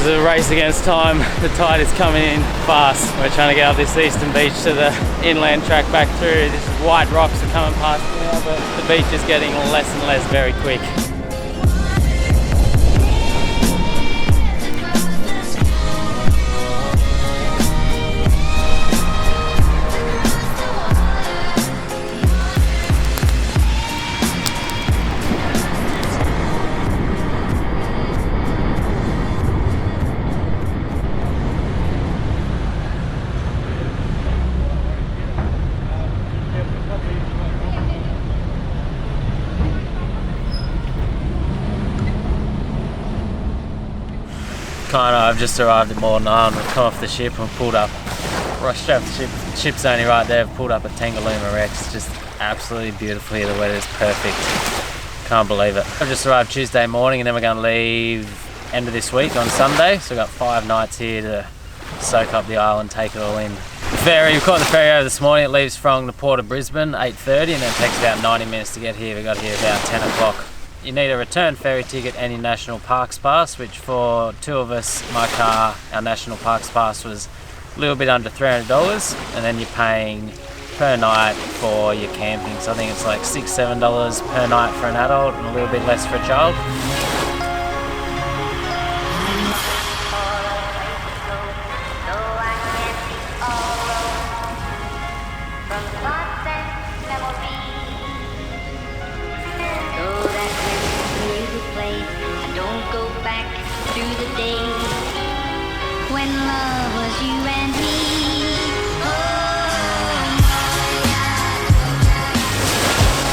is a race against time. The tide is coming in fast. We're trying to get up this eastern beach to the inland track back through. These white rocks are coming past now, but the beach is getting less and less very quick. I've just arrived at Moreton Island. We've come off the ship and pulled up, rushed off the ship. The ship's only right there. We've pulled up at Shipwrecks. Just absolutely beautiful here. The weather is perfect. Can't believe it. I've just arrived Tuesday morning and then we're going to leave end of this week on Sunday. So we've got 5 nights here to soak up the island, take it all in. The ferry, we caught the ferry over this morning. It leaves from the port of Brisbane 8:30 and then it takes about 90 minutes to get here. We got here about 10 o'clock. You need a return ferry ticket and your National Parks Pass, which for 2 of us, my car, our National Parks Pass was a little bit under $300, and then you're paying per night for your camping. So I think it's like $6, $7 per night for an adult and a little bit less for a child.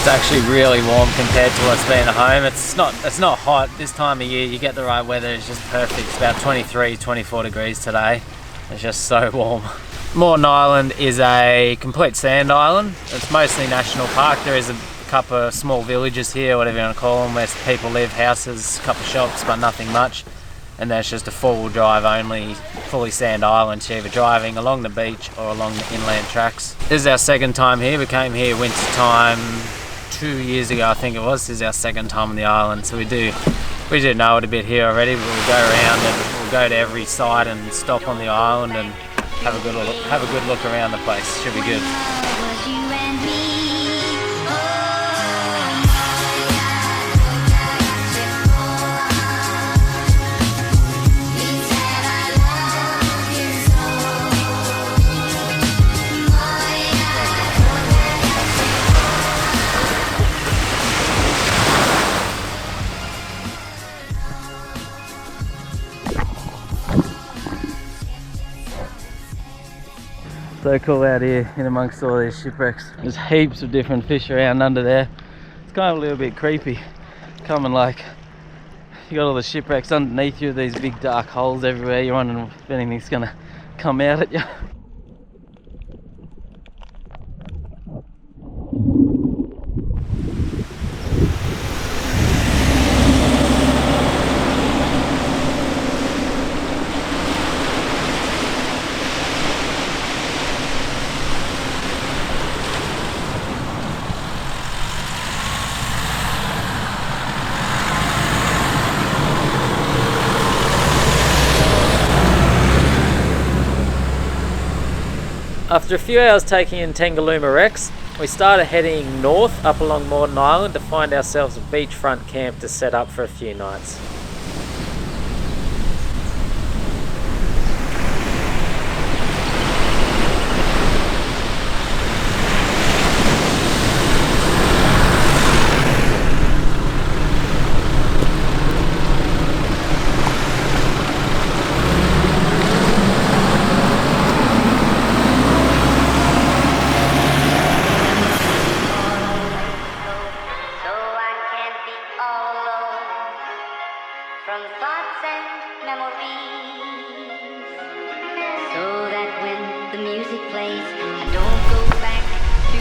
It's actually really warm compared to what's been at home. It's not hot this time of year. You get the right weather. It's just perfect. It's about 23, 24 degrees today. It's just so warm. Moreton Island is a complete sand island. It's mostly national park. There is a couple of small villages here, whatever you want to call them, where people live, houses, a couple of shops, but nothing much. And then it's just a 4-wheel drive only, fully sand island. So you're either driving along the beach or along the inland tracks. This is our second time here. We came here winter time 2 years ago, I think it was. This is our second time on the island, so we do know it a bit here already. But we'll go around and we'll go to every site and stop on the island and have a good look around the place. Should be good. So cool out here in amongst all these shipwrecks. There's heaps of different fish around under there. It's kind of a little bit creepy. Coming like, you got all the shipwrecks underneath you, these big dark holes everywhere. You're wondering if anything's gonna come out at you. After a few hours taking in Shipwrecks, we started heading north up along Moreton Island to find ourselves a beachfront camp to set up for a few nights.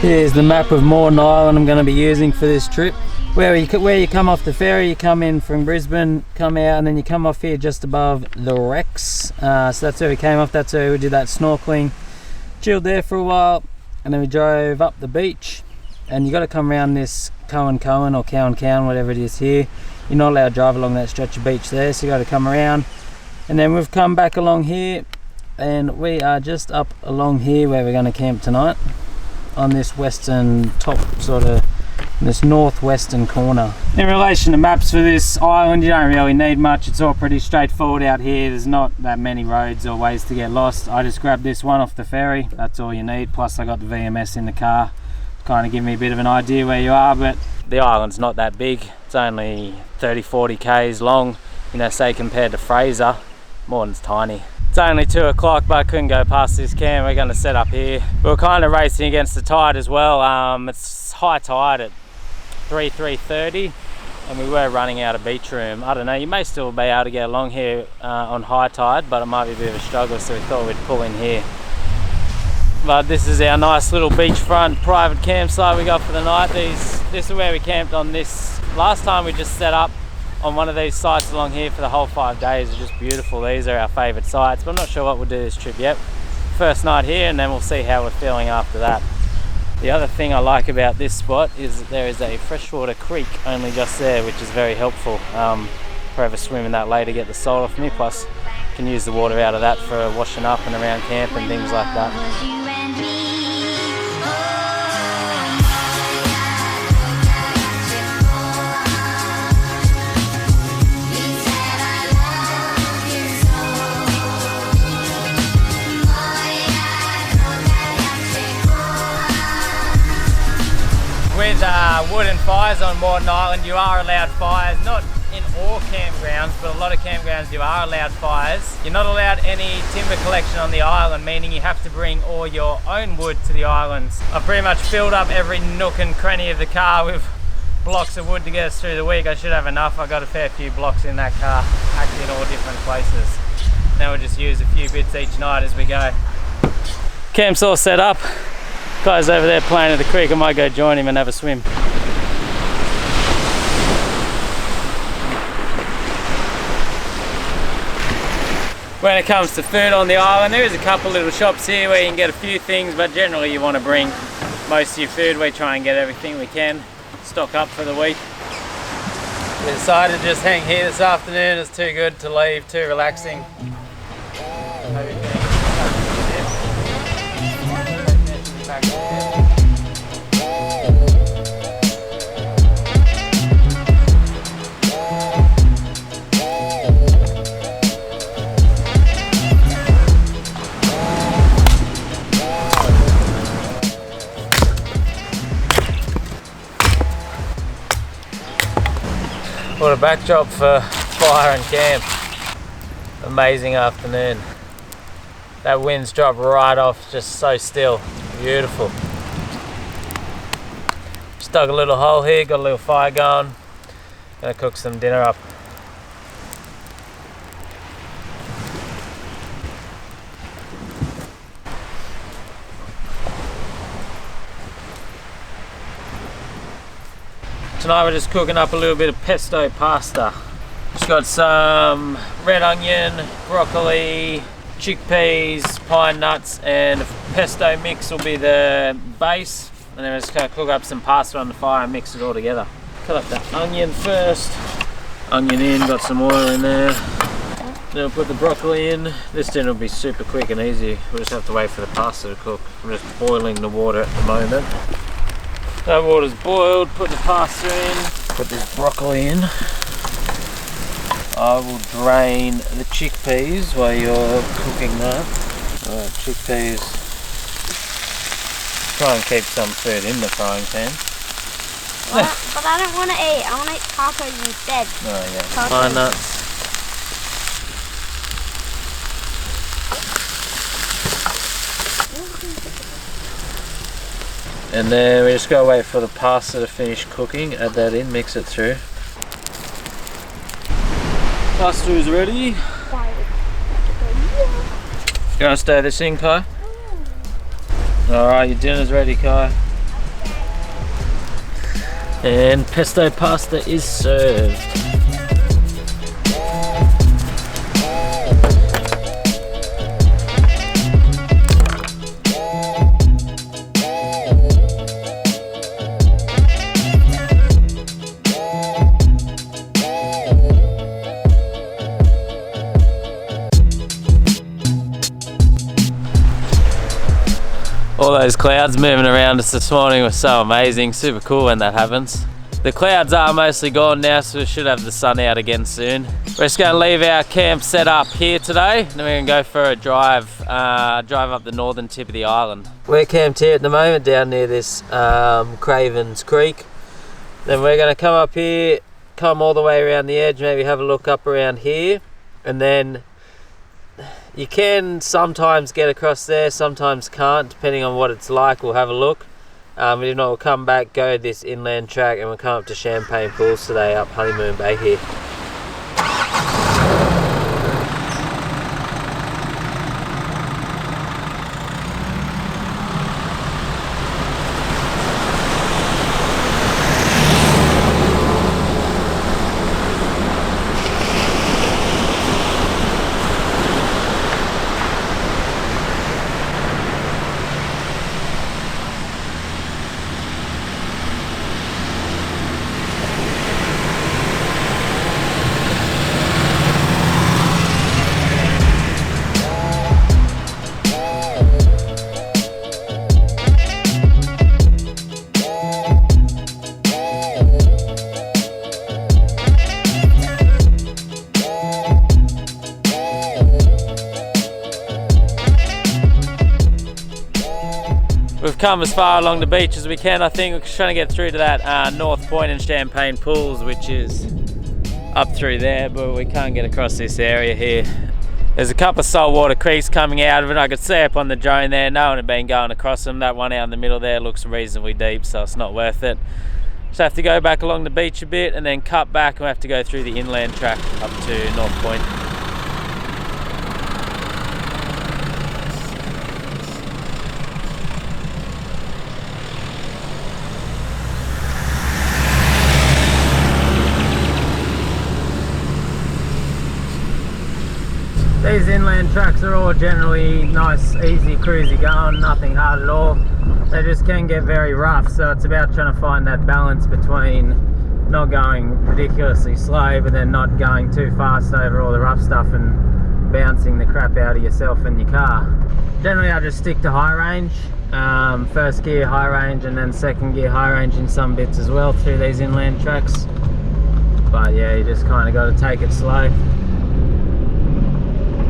Here's the map of Moreton Island I'm going to be using for this trip. Where you come off the ferry, you come in from Brisbane, come out, and then you come off here just above the wrecks. So that's where we came off. That's where we did that snorkeling, chilled there for a while, and then we drove up the beach. And you got to come around this Cowan or Cowan, whatever it is here. You're not allowed to drive along that stretch of beach there, so you got to come around And then we've come back along here, and we are just up along here where we're going to camp tonight, on this western top, sort of this northwestern corner. In relation to maps for this island, you don't really need much. It's all pretty straightforward out here. There's not that many roads or ways to get lost. I just grabbed this one off the ferry. That's all you need. Plus I got the VMS in the car to kind of give me a bit of an idea where you are. But the island's not that big. It's only 30-40 k's long, you know, say compared to Fraser. Moreton's tiny. It's only 2 o'clock, but I couldn't go past this camp. We're going to set up here. We're kind of racing against the tide as well. It's high tide at 3:30, and we were running out of beach room. I don't know, you may still be able to get along here on high tide, but it might be a bit of a struggle, so we thought we'd pull in here. But this is our nice little beachfront private campsite we got for the night. This is where we camped on this. Last time we just set up on one of these sites along here for the whole 5 days. It's just beautiful. These are our favourite sites, but I'm not sure what we'll do this trip yet. First night here, and then we'll see how we're feeling after that. The other thing I like about this spot is that there is a freshwater creek only just there, which is very helpful. Forever swimming that later, get the salt off me, plus can use the water out of that for washing up and around camp and things like that. With wooden fires on Moreton Island, you are allowed fires, not in all campgrounds, but a lot of campgrounds you are allowed fires. You're not allowed any timber collection on the island, meaning you have to bring all your own wood to the islands. I've pretty much filled up every nook and cranny of the car with blocks of wood to get us through the week. I should have enough. I got a fair few blocks in that car, actually in all different places. Now we'll just use a few bits each night as we go. Camp's all set up. Guy's over there playing at the creek. I might go join him and have a swim. When it comes to food on the island, there is a couple little shops here where you can get a few things, but generally you want to bring most of your food. We try and get everything we can, stock up for the week. We decided to just hang here this afternoon. It's too good to leave, too relaxing. What a backdrop for fire and camp. Amazing afternoon. That wind's dropped right off, just so still. Beautiful. Just dug a little hole here, got a little fire going. Gonna cook some dinner up. Tonight we're just cooking up a little bit of pesto pasta. Just got some red onion, broccoli, chickpeas, pine nuts, and pesto mix will be the base. And then we're just going to cook up some pasta on the fire and mix it all together. Cut up the onion first. Onion in, got some oil in there. Then we'll put the broccoli in. This dinner will be super quick and easy. We'll just have to wait for the pasta to cook. I'm just boiling the water at the moment. That water's boiled, put the pasta in, put this broccoli in. I will drain the chickpeas while you're cooking that. Alright, chickpeas. Try and keep some food in the frying pan. But I don't want to eat. I want to eat tacos instead. Oh yeah. Tacos. Pine nuts. And then we just gotta wait for the pasta to finish cooking, add that in, mix it through. Pasta is ready. You wanna stir this in, Kai? Alright, your dinner's ready, Kai. And pesto pasta is served. All those clouds moving around us this morning was so amazing, super cool when that happens. The clouds are mostly gone now, so we should have the sun out again soon. We're just going to leave our camp set up here today, then we're going to go for a drive up the northern tip of the island. We're camped here at the moment down near this Cravens Creek. Then we're going to come up here, come all the way around the edge, maybe have a look up around here, and then you can sometimes get across there, sometimes can't, depending on what it's like. We'll have a look. If not, we'll come back, go this inland track, and we'll come up to Champagne Pools today up Honeymoon Bay here. We've come as far along the beach as we can. I think we're trying to get through to that North Point and Champagne Pools, which is up through there, but we can't get across this area here. There's a couple of saltwater creeks coming out of it. I could see up on the drone there, no one had been going across them. That one out in the middle there looks reasonably deep, so it's not worth it. Just have to go back along the beach a bit and then cut back, and we have to go through the inland track up to North Point. These inland tracks are all generally nice, easy, cruisy going, nothing hard at all. They just can get very rough, so it's about trying to find that balance between not going ridiculously slow but then not going too fast over all the rough stuff and bouncing the crap out of yourself and your car. Generally I just stick to high range, first gear high range and then second gear high range in some bits as well through these inland tracks. But yeah, you just kind of got to take it slow.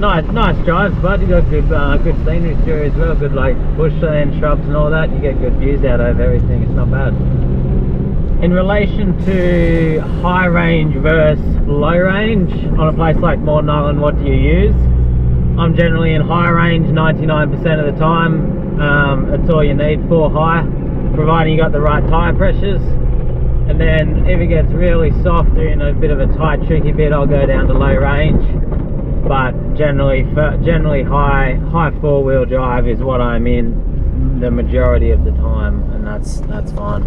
Nice drives, bud. You got good scenery through as well. Good like bushland, shrubs and all that. You get good views out over everything. It's not bad. In relation to high range versus low range on a place like Moreton Island, what do you use? I'm generally in high range 99% of the time. That's all you need for high, providing you got the right tyre pressures. And then if it gets really soft or in a bit of a tight, tricky bit, I'll go down to low range. But generally high four-wheel drive is what I'm in the majority of the time, and that's fine.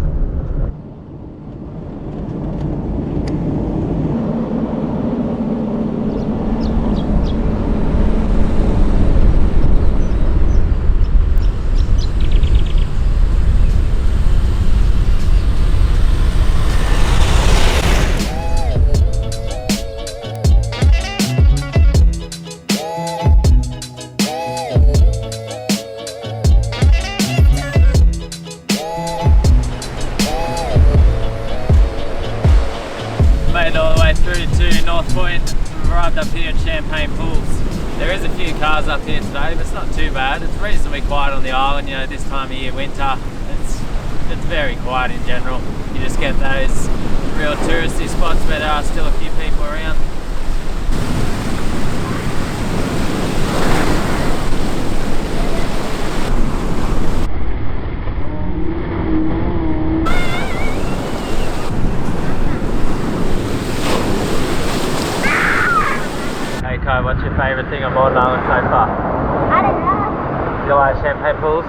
Arrived up here at Champagne Pools. There is a few cars up here today, but it's not too bad. It's reasonably quiet on the island, you know, this time of year, winter. It's very quiet in general. You just get those real touristy spots where there are still a few people around. What's your favourite thing on Moreton Island so far? I don't know. You like Champagne Pools?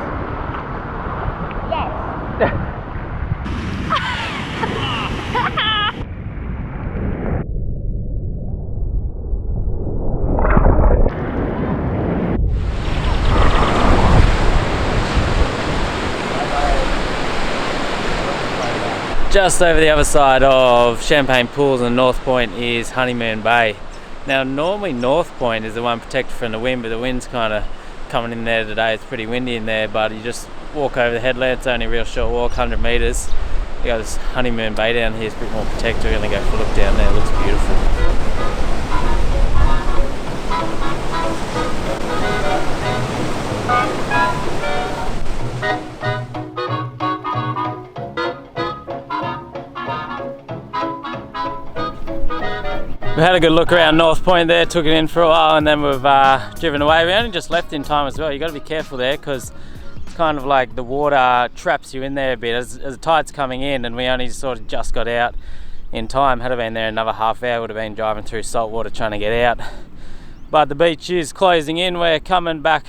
Just over the other side of Champagne Pools and North Point is Honeymoon Bay. Now normally North Point is the one protected from the wind, but the wind's kind of coming in there today. It's pretty windy in there, but you just walk over the headland. It's only a real short walk, 100 metres. You got this Honeymoon Bay down here. It's a bit more protected. We're going to go for a look down there. It looks beautiful. We had a good look around North Point there, took it in for a while, and then we've driven away. We only just left in time as well. You got to be careful there because it's kind of like the water traps you in there a bit as the tide's coming in, and we only sort of just got out in time. Had I been there another half hour, would have been driving through salt water trying to get out. But the beach is closing in. We're coming back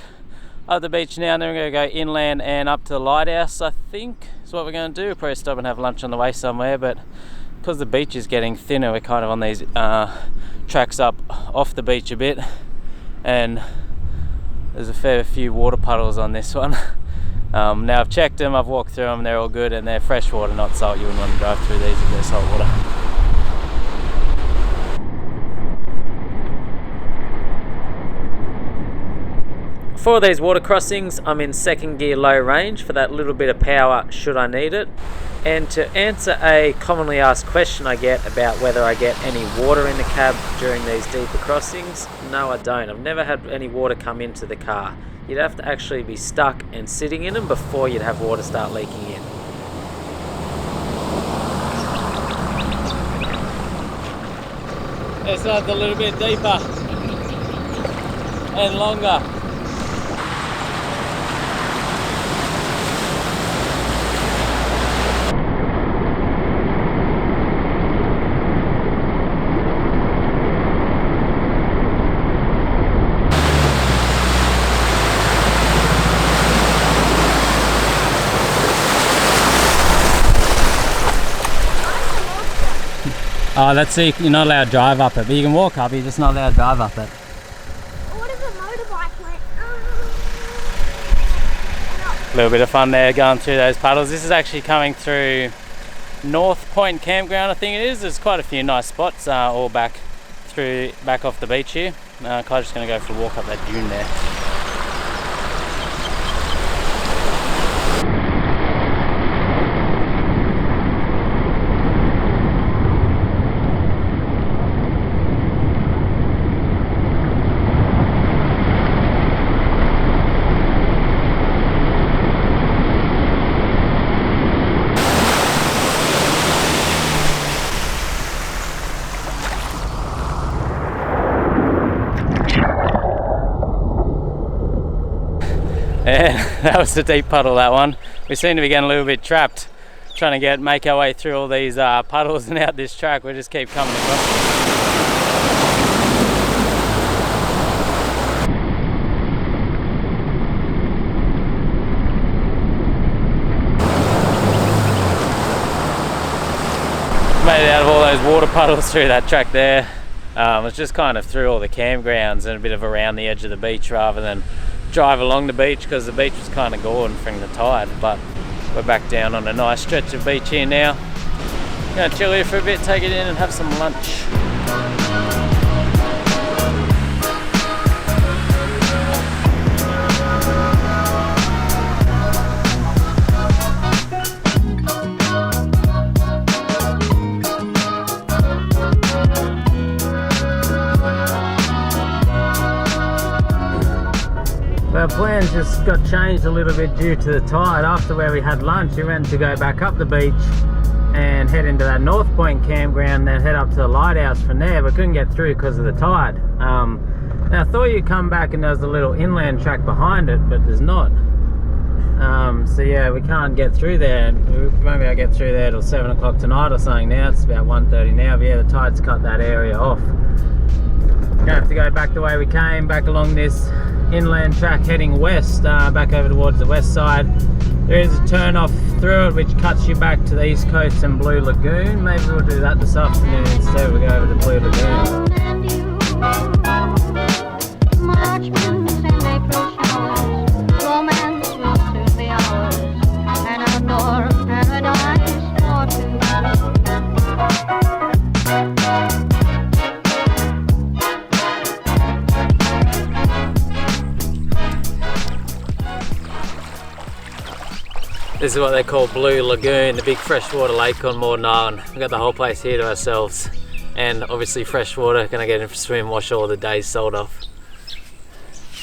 up the beach now, and then we're going to go inland and up to the lighthouse, I think is what we're going to do. We'll probably stop and have lunch on the way somewhere, but because the beach is getting thinner, we're kind of on these tracks up off the beach a bit, and there's a fair few water puddles on this one. Now I've checked them, I've walked through them, they're all good, and they're fresh water, not salt. You wouldn't want to drive through these if they're salt water. For these water crossings, I'm in second gear low range for that little bit of power should I need it. And to answer a commonly asked question I get about whether I get any water in the cab during these deeper crossings, no I don't. I've never had any water come into the car. You'd have to actually be stuck and sitting in them before you'd have water start leaking in. This one's a little bit deeper and longer. Oh, that's it. You're not allowed to drive up it, but you can walk up. You're just not allowed to drive up it. What if a motorbike went? A little bit of fun there going through those puddles. This is actually coming through North Point Campground, I think it is. There's quite a few nice spots all back off the beach here. Kai's just going to go for a walk up that dune there. Yeah, that was a deep puddle, that one. We seem to be getting a little bit trapped trying to make our way through all these puddles and out this track. We just keep coming across. Made it out of all those water puddles through that track there. It's just kind of through all the campgrounds and a bit of around the edge of the beach rather than drive along the beach, because the beach was kind of gone from the tide. But we're back down on a nice stretch of beach here now. Gonna chill here for a bit, take it in and have some lunch. Our plans just got changed a little bit due to the tide. After where we had lunch, we went to go back up the beach and head into that North Point campground, then head up to the lighthouse from there, but couldn't get through because of the tide. Now I thought you'd come back and there's a little inland track behind it, but there's not. So yeah, we can't get through there. Maybe I'll get through there till 7 o'clock tonight or something now. It's about 1:30 now, but yeah, the tide's cut that area off. Gonna have to go back the way we came, back along this inland track heading west, back over towards the west side. There is a turn off through it which cuts you back to the east coast and Blue Lagoon. Maybe we'll do that this afternoon instead. We'll go over to Blue Lagoon. This is what they call Blue Lagoon, the big freshwater lake on Moreton. We've got the whole place here to ourselves. And obviously fresh water, gonna get in for a swim, wash all the day's salt off.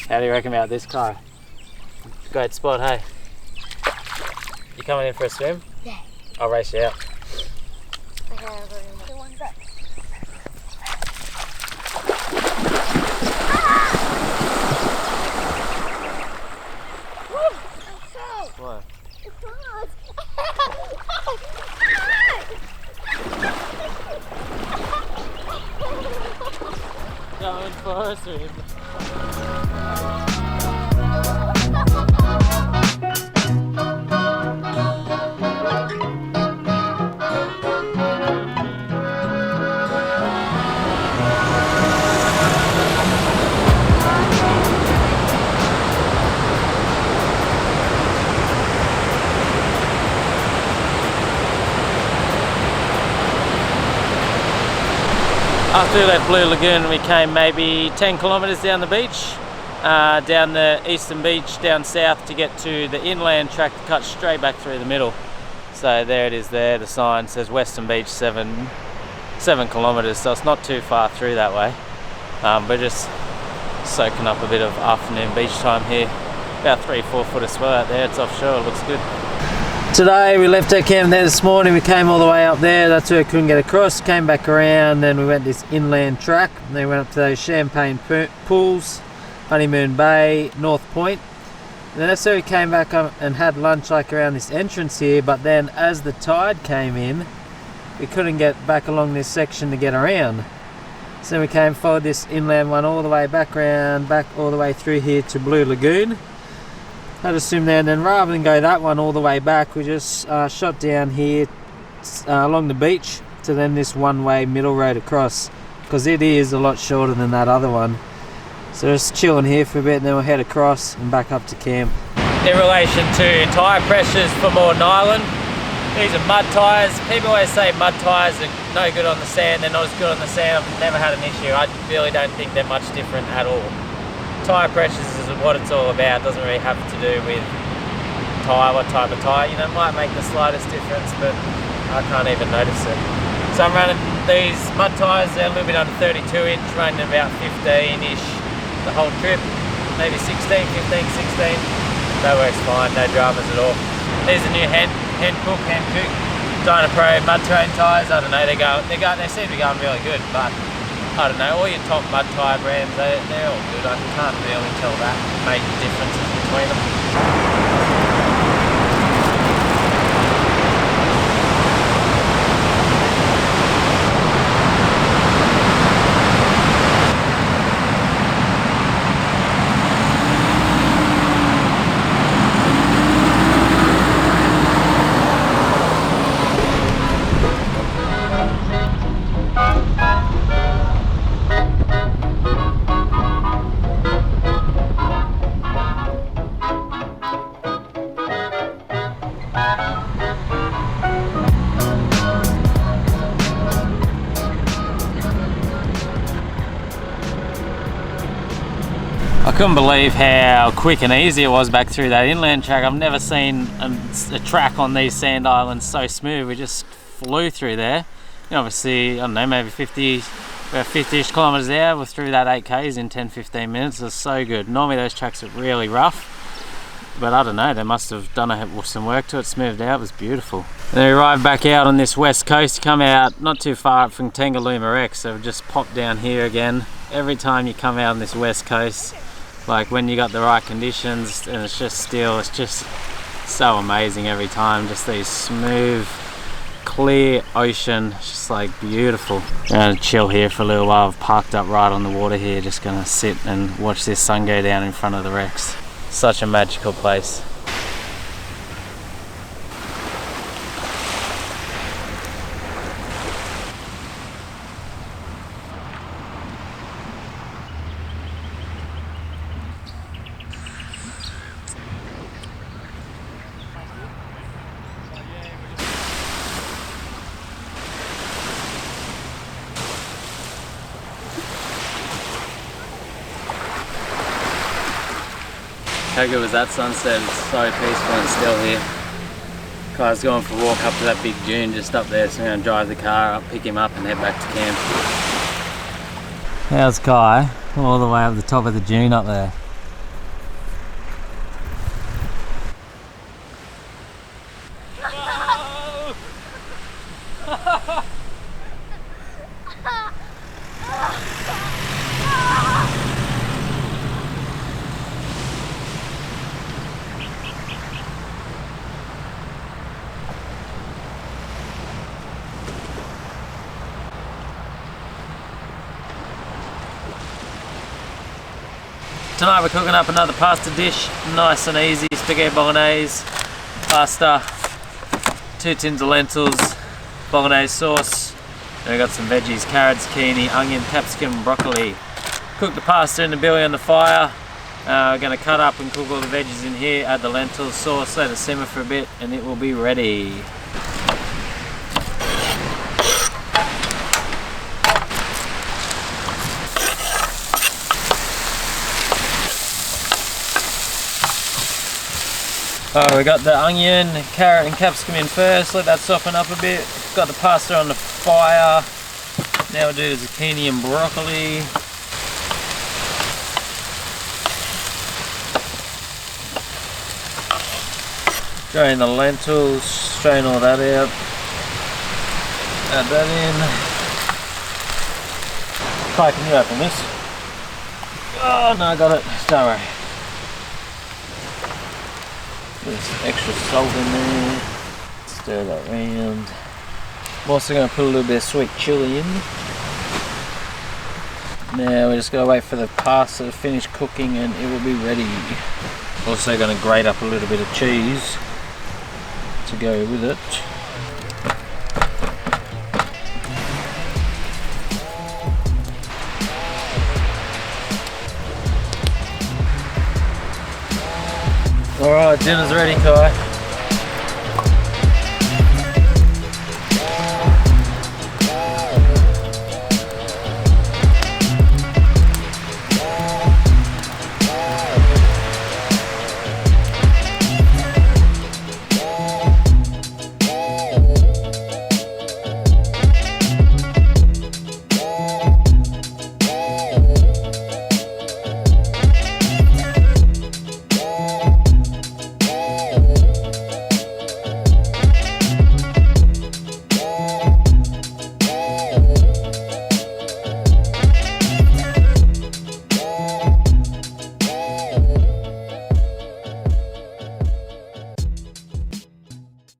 How do you reckon about this car? Great spot, hey? You coming in for a swim? Yeah. I'll race you out. Okay, I'll go in. One go. What? Going for a swim. After we left Blue Lagoon, we came maybe 10 kilometres down the beach, down the eastern beach, down south to get to the inland track that cuts straight back through the middle. So there it is there, the sign says Western Beach 7 kilometres, so it's not too far through that way. But just soaking up a bit of afternoon beach time here. About 3-4 foot of swell out there, it's offshore, it looks good. Today we left our camp there this morning, we came all the way up there, that's where we couldn't get across, came back around, then we went this inland track, and then we went up to those Champagne Pools, Honeymoon Bay, North Point. And then that's where we came back up and had lunch like around this entrance here, but then as the tide came in, we couldn't get back along this section to get around. So we came forward this inland one all the way back around, back all the way through here to Blue Lagoon. Had a swim there, and then rather than go that one all the way back, we just shot down here along the beach to then this one-way middle road across, because it is a lot shorter than that other one. So just chilling here for a bit, and then we'll head across and back up to camp. In relation to tyre pressures for Moreton Island, these are mud tyres. People always say mud tyres are no good on the sand, they're not as good on the sand. I've never had an issue. I really don't think they're much different at all. Tyre pressures is what it's all about. It doesn't really have to do with what type of tyre. You know, it might make the slightest difference, but I can't even notice it. So I'm running these mud tyres, they're a little bit under 32 inch, running about 15-ish the whole trip, maybe 16, 15, 16. That works fine, no dramas at all. These are new hand Cook Dyna Pro mud terrain tyres. I don't know, they seem to be going really good, but I don't know, all your top mud tyre brands, they're all good. I can't really tell that major differences between them. I couldn't believe how quick and easy it was back through that inland track. I've never seen a track on these sand islands so smooth. We just flew through there. You know, obviously, I don't know, maybe 50-ish kilometres an hour. We're through that 8Ks in 10-15 minutes. It was so good. Normally those tracks are really rough, but I don't know, they must have done some work to it, smoothed out. It was beautiful. And then we arrived back out on this west coast. You come out not too far from Moreton, so we just pop down here again. Every time you come out on this west coast, like when you got the right conditions, and it's just so amazing every time. Just these smooth, clear ocean, it's just like beautiful. I'm gonna chill here for a little while. I've parked up right on the water here, just gonna sit and watch this sun go down in front of the wrecks. Such a magical place. How good was that sunset? It's so peaceful and still here. Kai's going for a walk up to that big dune just up there, so I'm going to drive the car up, pick him up and head back to camp. How's Kai? All the way up the top of the dune up there. Tonight we're cooking up another pasta dish, nice and easy, spaghetti bolognese, pasta, 2 tins of lentils, bolognese sauce, then we got some veggies, carrots, zucchini, onion, capsicum, broccoli. Cook the pasta in the billy on the fire. We're going to cut up and cook all the veggies in here, add the lentils, sauce, let it simmer for a bit and it will be ready. Oh, we got the onion, carrot and capsicum in first, let that soften up a bit. Got the pasta on the fire. Now we'll do the zucchini and broccoli. Drain the lentils, strain all that out. Add that in. Kai, can you open this? Oh no, I got it, don't worry. There's extra salt in there. Stir that around. I'm also going to put a little bit of sweet chilli in. Now we're just going to wait for the pasta to finish cooking and it will be ready. Also going to grate up a little bit of cheese to go with it. Alright, dinner's ready, Kai.